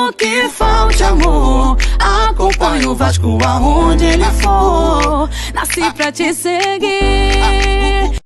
Mesmo que falte amor, acompanho o Vasco aonde ele for. Nasci pra te seguir.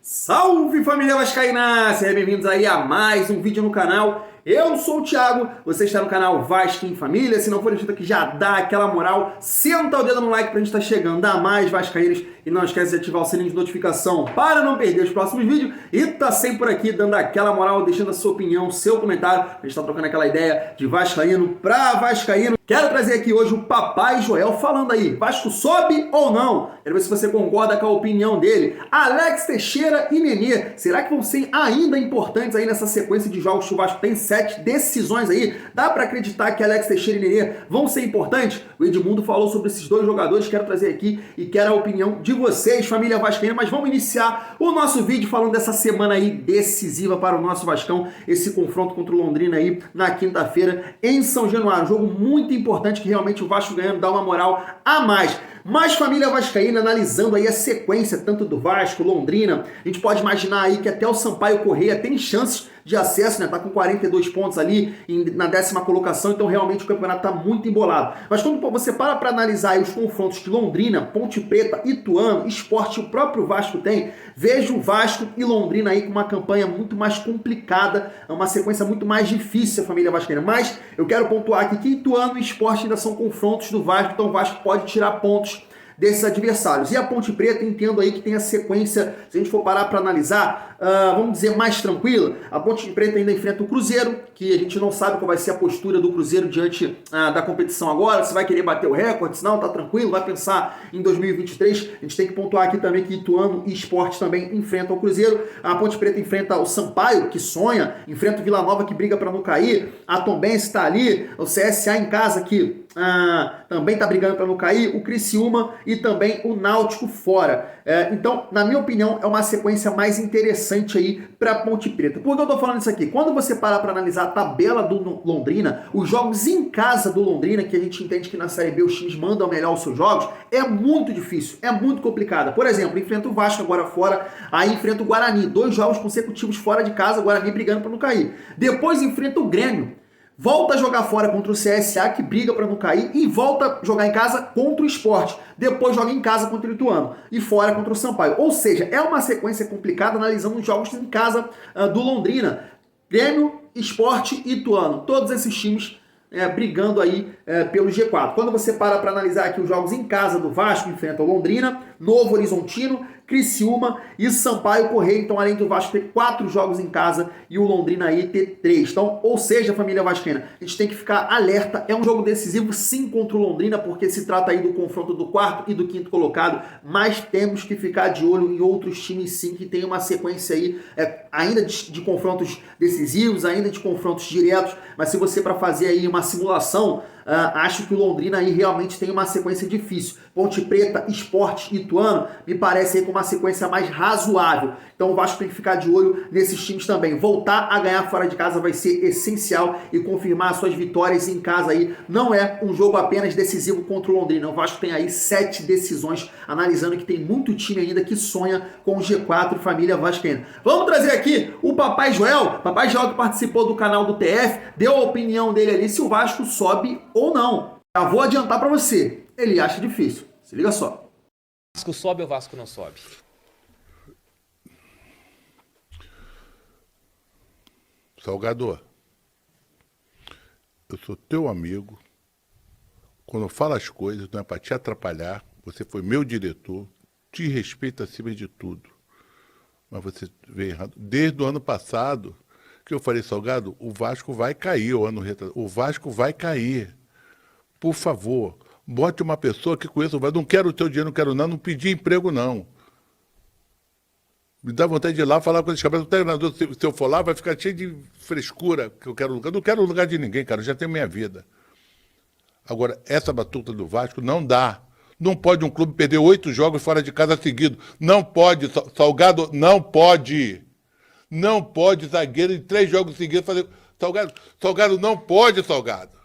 Salve família vascaína! Sejam bem-vindos aí a mais um vídeo no canal. Eu sou o Thiago, você está no canal Vasco em Família. Se não for inscrito aqui, já dá aquela moral, senta o dedo no like pra gente estar chegando a mais vascaínos. E não esquece de ativar o sininho de notificação para não perder os próximos vídeos. E tá sempre por aqui dando aquela moral, deixando a sua opinião, seu comentário. A gente tá trocando aquela ideia de vascaíno pra vascaíno. Quero trazer aqui hoje o Papai Joel falando aí, Vasco sobe ou não? Quero ver se você concorda com a opinião dele. Alex Teixeira e Nenê, será que vão ser ainda importantes aí nessa sequência de jogos que o Vasco tem 7 decisões aí? Dá pra acreditar que Alex Teixeira e Nenê vão ser importantes? O Edmundo falou sobre esses dois jogadores, quero trazer aqui e quero a opinião de vocês, família vascaína, mas vamos iniciar o nosso vídeo falando dessa semana aí decisiva para o nosso Vascão, esse confronto contra o Londrina aí na quinta-feira em São Januário, um jogo muito importante que realmente o Vasco ganhando dá uma moral a mais. Mas família vascaína, analisando aí a sequência tanto do Vasco, Londrina, a gente pode imaginar aí que até o Sampaio Corrêa tem chances de acesso, né? Tá com 42 pontos ali na 10ª colocação, então realmente o campeonato tá muito embolado. Mas quando você para analisar aí os confrontos que Londrina, Ponte Preta, Ituano, Sport e o próprio Vasco tem, vejo o Vasco e Londrina aí com uma campanha muito mais complicada, uma sequência muito mais difícil, a família vascaína. Mas eu quero pontuar aqui que Ituano e Sport ainda são confrontos do Vasco, então o Vasco pode tirar pontos desses adversários. E a Ponte Preta, entendo aí que tem a sequência, se a gente for parar para analisar, vamos dizer, mais tranquila. A Ponte Preta ainda enfrenta o Cruzeiro, que a gente não sabe qual vai ser a postura do Cruzeiro diante da competição agora, se vai querer bater o recorde, se não, tá tranquilo, vai pensar em 2023. A gente tem que pontuar aqui também que Ituano e Sport também enfrentam o Cruzeiro. A Ponte Preta enfrenta o Sampaio, que sonha, enfrenta o Vila Nova, que briga para não cair. A Tombense está ali, o CSA em casa, que também está brigando para não cair, o Criciúma e também o Náutico fora. Então, na minha opinião, é uma sequência mais interessante aí para a Ponte Preta. Por que eu estou falando isso aqui? Quando você parar para analisar a tabela do Londrina, os jogos em casa do Londrina, que a gente entende que na Série B os times mandam melhor os seus jogos, é muito difícil, é muito complicado. Por exemplo, enfrenta o Vasco agora fora, aí enfrenta o Guarani, 2 jogos consecutivos fora de casa, o Guarani brigando para não cair. Depois enfrenta o Grêmio, volta a jogar fora contra o CSA, que briga para não cair, e volta a jogar em casa contra o Sport. Depois joga em casa contra o Ituano e fora contra o Sampaio. Ou seja, é uma sequência complicada analisando os jogos em casa do Londrina. Grêmio, Sport e Ituano. Todos esses times brigando aí pelo G4. Quando você para analisar aqui os jogos em casa do Vasco, enfrenta o Londrina, Novo Horizontino, Criciúma e Sampaio Corrêa. Então, além do Vasco ter 4 jogos em casa e o Londrina aí ter 3. Então, ou seja, família vascaína, a gente tem que ficar alerta. É um jogo decisivo sim contra o Londrina, porque se trata aí do confronto do 4º e do 5º colocado, mas temos que ficar de olho em outros times sim, que tem uma sequência aí ainda de confrontos decisivos, ainda de confrontos diretos, mas se você para fazer aí uma simulação, acho que o Londrina aí realmente tem uma sequência difícil. Ponte Preta, Sport e Ituano me parece aí com uma sequência mais razoável. Então o Vasco tem que ficar de olho nesses times também. Voltar a ganhar fora de casa vai ser essencial e confirmar suas vitórias em casa aí. Não é um jogo apenas decisivo contra o Londrina. O Vasco tem aí 7 decisões, analisando que tem muito time ainda que sonha com o G4, família vascaína. Vamos trazer aqui o Papai Joel. Papai Joel que participou do canal do TF, deu a opinião dele ali se o Vasco sobe ou não. Já vou adiantar para você. Ele acha difícil. Se liga só. Vasco sobe ou Vasco não sobe? Salgador, eu sou teu amigo. Quando eu falo as coisas, não é para te atrapalhar. Você foi meu diretor. Te respeito acima de tudo. Mas você veio errado. Desde o ano passado, que eu falei, Salgado, o Vasco vai cair. O Vasco vai cair. Por favor, bote uma pessoa que conheça o Vasco. Não quero o teu dinheiro, não quero não pedi emprego, não. Me dá vontade de ir lá falar com esses cabelos. O treinador, se eu for lá, vai ficar cheio de frescura que eu quero lugar. Eu não quero lugar de ninguém, cara. Eu já tenho minha vida. Agora, essa batuta do Vasco não dá. Não pode um clube perder 8 jogos fora de casa seguidos. Não pode, Salgado, não pode. Não pode, zagueiro, em 3 jogos seguidos fazer... Salgado, não pode, Salgado.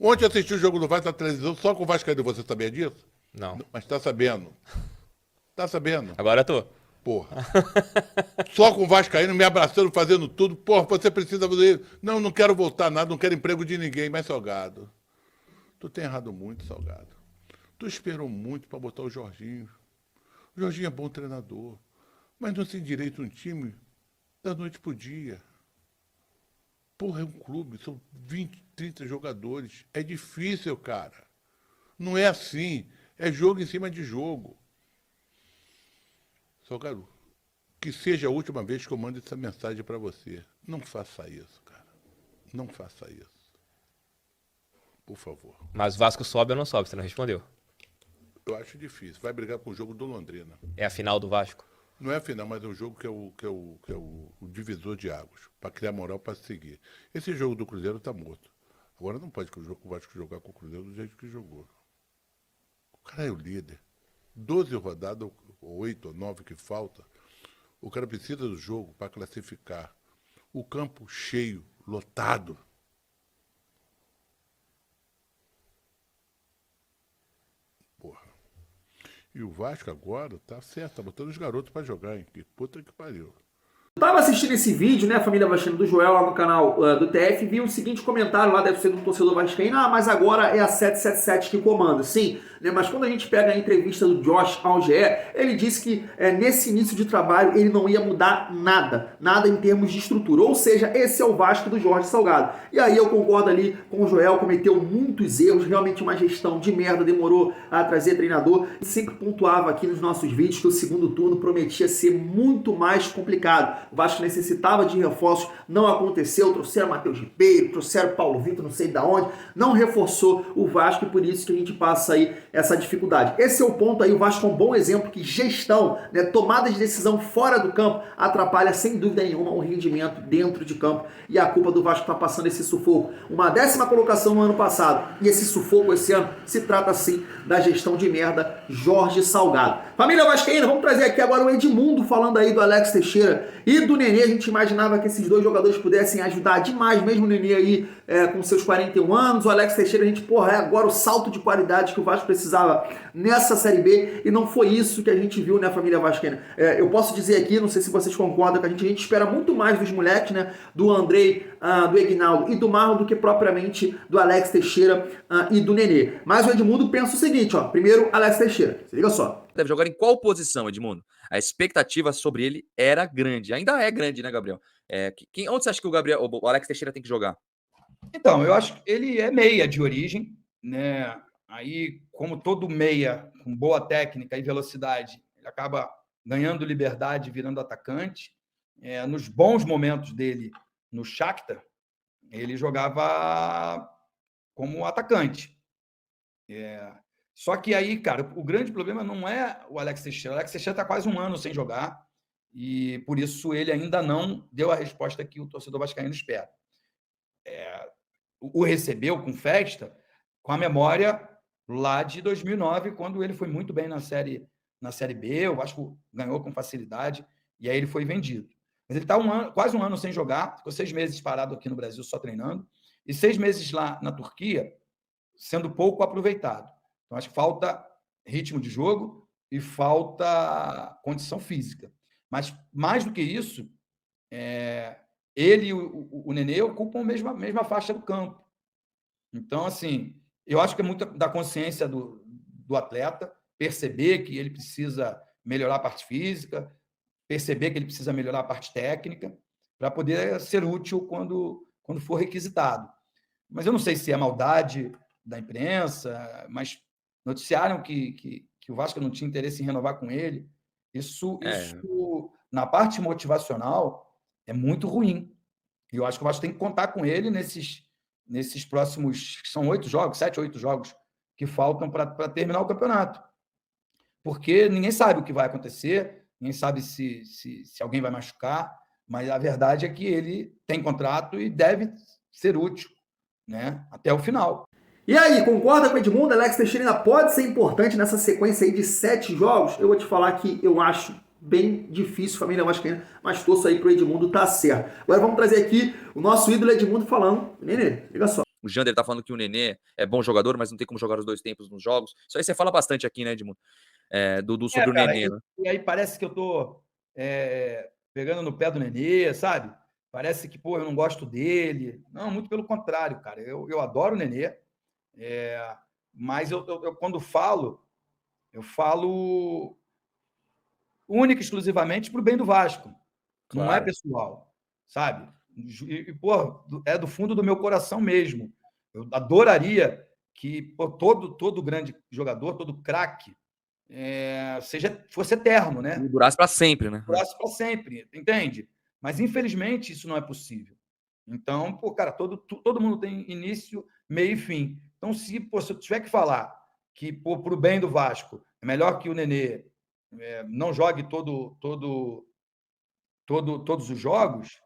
Ontem eu assisti o jogo do Vasco na televisão só com o Vasco. Você sabia disso? Não. Mas tá sabendo. Tá sabendo. Agora eu tô. Porra. Só com o Vascaíno me abraçando, fazendo tudo. Porra, você precisa fazer. Não, não quero voltar nada, não quero emprego de ninguém. Mas, Salgado, tu tem errado muito, Salgado. Tu esperou muito para botar o Jorginho. O Jorginho é bom treinador, mas não tem direito um time da noite pro dia. Porra, é um clube, são 20, 30 jogadores. É difícil, cara. Não é assim. É jogo em cima de jogo. Salgado, que seja a última vez que eu mando essa mensagem para você. Não faça isso, cara. Não faça isso. Por favor. Mas o Vasco sobe ou não sobe? Você não respondeu. Eu acho difícil. Vai brigar com o jogo do Londrina. É a final do Vasco? Não é a final, mas é o jogo que é o divisor de águas. Para criar moral para seguir. Esse jogo do Cruzeiro está morto. Agora não pode o Vasco jogar com o Cruzeiro do jeito que jogou. O cara é o líder. 12 rodadas, ou 8 ou 9 que falta. O cara precisa do jogo para classificar. O campo cheio, lotado. Porra. E o Vasco agora tá certo, tá botando os garotos para jogar, hein? Que puta que pariu. Tava assistindo esse vídeo, né, família vascaína do Joel, lá no canal do TF, vi o seguinte comentário lá, deve ser do torcedor vascaíno: ah, mas agora é a 777 que comanda. Sim, né, mas quando a gente pega a entrevista do Josh ao GE, ele disse que nesse início de trabalho ele não ia mudar nada em termos de estrutura, ou seja, esse é o Vasco do Jorge Salgado. E aí eu concordo ali com o Joel, cometeu muitos erros, realmente uma gestão de merda, demorou a trazer treinador, sempre pontuava aqui nos nossos vídeos que o segundo turno prometia ser muito mais complicado. O Vasco necessitava de reforços, não aconteceu, trouxeram Matheus Ribeiro, trouxeram Paulo Vitor, não sei de onde, não reforçou o Vasco e por isso que a gente passa aí essa dificuldade. Esse é o ponto aí, o Vasco é um bom exemplo que gestão, né, tomada de decisão fora do campo atrapalha sem dúvida nenhuma o rendimento dentro de campo e a culpa do Vasco está passando esse sufoco. Uma 10ª colocação no ano passado e esse sufoco esse ano se trata sim da gestão de merda Jorge Salgado. Família vascaína, vamos trazer aqui agora o Edmundo falando aí do Alex Teixeira e do Nenê. A gente imaginava que esses dois jogadores pudessem ajudar demais, mesmo o Nenê aí com seus 41 anos, o Alex Teixeira, a gente, porra, é agora o salto de qualidade que o Vasco precisava nessa Série B, e não foi isso que a gente viu, né, família vascaína. Eu posso dizer aqui, não sei se vocês concordam, que a gente espera muito mais dos moleques, né, do Andrei, do Egnaldo e do Marlon do que propriamente do Alex Teixeira e do Nenê. Mas o Edmundo pensa o seguinte, ó, primeiro Alex Teixeira, se liga só. Deve jogar em qual posição, Edmundo? A expectativa sobre ele era grande. Ainda é grande, né, Gabriel? Onde você acha que o Alex Teixeira tem que jogar? Então, eu acho que ele é meia de origem, né? Aí, como todo meia com boa técnica e velocidade, ele acaba ganhando liberdade, virando atacante. Nos bons momentos dele no Shakhtar, ele jogava como atacante. Só que aí, cara, o grande problema não é o Alex Teixeira. O Alex Teixeira está quase um ano sem jogar e, por isso, ele ainda não deu a resposta que o torcedor vascaíno espera. O recebeu com festa, com a memória lá de 2009, quando ele foi muito bem na Série B, o Vasco ganhou com facilidade e aí ele foi vendido. Mas ele está quase um ano sem jogar, ficou 6 meses parado aqui no Brasil só treinando e 6 meses lá na Turquia sendo pouco aproveitado. Então, acho que falta ritmo de jogo e falta condição física. Mas, mais do que isso, ele e o Nenê ocupam a mesma faixa do campo. Então, assim, eu acho que é muito da consciência do atleta perceber que ele precisa melhorar a parte física, perceber que ele precisa melhorar a parte técnica para poder ser útil quando for requisitado. Mas eu não sei se é maldade da imprensa, mas noticiaram que o Vasco não tinha interesse em renovar com ele. Isso na parte motivacional, é muito ruim. E eu acho que o Vasco tem que contar com ele nesses próximos... São 7 ou 8 jogos que faltam para terminar o campeonato. Porque ninguém sabe o que vai acontecer, ninguém sabe se alguém vai machucar, mas a verdade é que ele tem contrato e deve ser útil, né, até o final. E aí, concorda com o Edmundo? Alex Teixeira ainda pode ser importante nessa sequência aí de 7 jogos? Eu vou te falar que eu acho bem difícil, família vascaína, mas torço aí pro Edmundo tá certo. Agora vamos trazer aqui o nosso ídolo Edmundo falando. Nenê, liga só. O Jander tá falando que o Nenê é bom jogador, mas não tem como jogar os 2 tempos nos jogos. Isso aí você fala bastante aqui, né, Edmundo? Sobre o cara, Nenê. Né? E aí parece que eu tô pegando no pé do Nenê, sabe? Parece que, pô, eu não gosto dele. Não, muito pelo contrário, cara. Eu adoro o Nenê, mas eu quando eu falo única e exclusivamente para o bem do Vasco. Não é Claro. pessoal, sabe? E, pô, é do fundo do meu coração mesmo. Eu adoraria que pô, todo grande jogador, todo craque, fosse eterno, né? E durasse para sempre, né? Durasse para sempre, entende? Mas, infelizmente, isso não é possível. Então, pô, cara, todo mundo tem início, meio e fim. Então, se eu tiver que falar que, para o bem do Vasco, é melhor que o Nenê não jogue todos os jogos,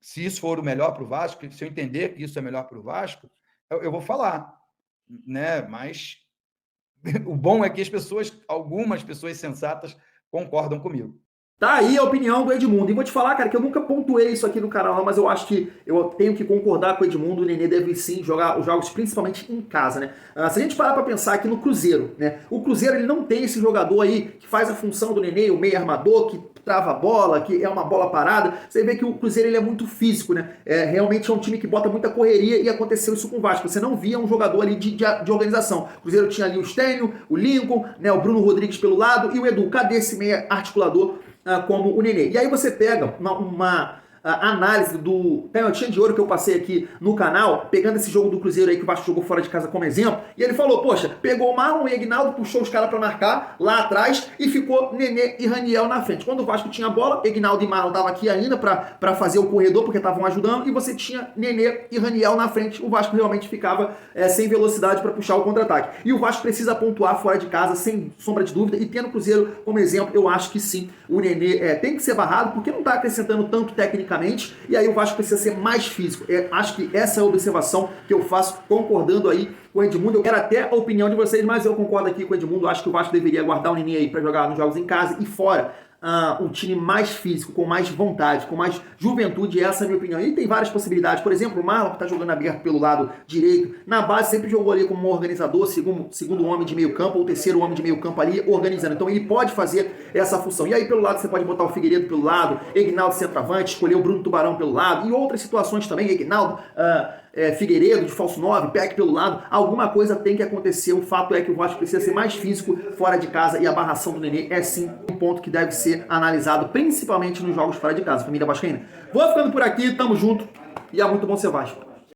se isso for o melhor para o Vasco, se eu entender que isso é melhor para o Vasco, eu vou falar, né? Mas o bom é que algumas pessoas sensatas concordam comigo. Tá aí a opinião do Edmundo. E vou te falar, cara, que eu nunca pontuei isso aqui no canal, mas eu acho que eu tenho que concordar com o Edmundo. O Nenê deve sim jogar os jogos principalmente em casa, né? Se a gente parar pra pensar aqui no Cruzeiro, né? O Cruzeiro, ele não tem esse jogador aí que faz a função do Nenê, o meio armador, que trava a bola, que é uma bola parada. Você vê que o Cruzeiro, ele é muito físico, né? Realmente é um time que bota muita correria e aconteceu isso com o Vasco. Você não via um jogador ali de organização. O Cruzeiro tinha ali o Stênio, o Lincoln, né? O Bruno Rodrigues pelo lado e o Edu. Cadê esse meio articulador como o Nenê? E aí você pega uma análise do Pênalti de Ouro que eu passei aqui no canal, pegando esse jogo do Cruzeiro aí que o Vasco jogou fora de casa como exemplo, e ele falou, poxa, pegou o Marlon e Aguinaldo, puxou os caras pra marcar lá atrás e ficou Nenê e Raniel na frente. Quando o Vasco tinha a bola, Aguinaldo e Marlon estavam aqui ainda pra fazer o corredor, porque estavam ajudando, e você tinha Nenê e Raniel na frente. O Vasco realmente ficava sem velocidade para puxar o contra-ataque. E o Vasco precisa pontuar fora de casa, sem sombra de dúvida, e tendo o Cruzeiro como exemplo, eu acho que sim, o Nenê tem que ser barrado, porque não tá acrescentando tanto tecnicamente, e aí o Vasco precisa ser mais físico. Acho que essa é a observação que eu faço, concordando aí com o Edmundo. Eu quero até a opinião de vocês, mas eu concordo aqui com o Edmundo. Acho que o Vasco deveria guardar o Nenê aí para jogar nos jogos em casa e fora. Um time mais físico, com mais vontade, com mais juventude, essa é a minha opinião. E tem várias possibilidades. Por exemplo, o Marlon, que está jogando aberto pelo lado direito, na base sempre jogou ali como um organizador, segundo homem de meio campo, ou terceiro homem de meio campo ali, organizando. Então ele pode fazer essa função. E aí pelo lado você pode botar o Figueiredo pelo lado, Aguinaldo centroavante, escolher o Bruno Tubarão pelo lado, e outras situações também, Aguinaldo, Figueiredo de falso 9, Peck pelo lado, alguma coisa tem que acontecer. O fato é que o Vasco precisa ser mais físico fora de casa, e a barração do Nenê é sim um ponto que deve ser analisado, principalmente nos jogos fora de casa, família vascaína. Vou ficando por aqui, tamo junto, e é muito bom ser Vasco.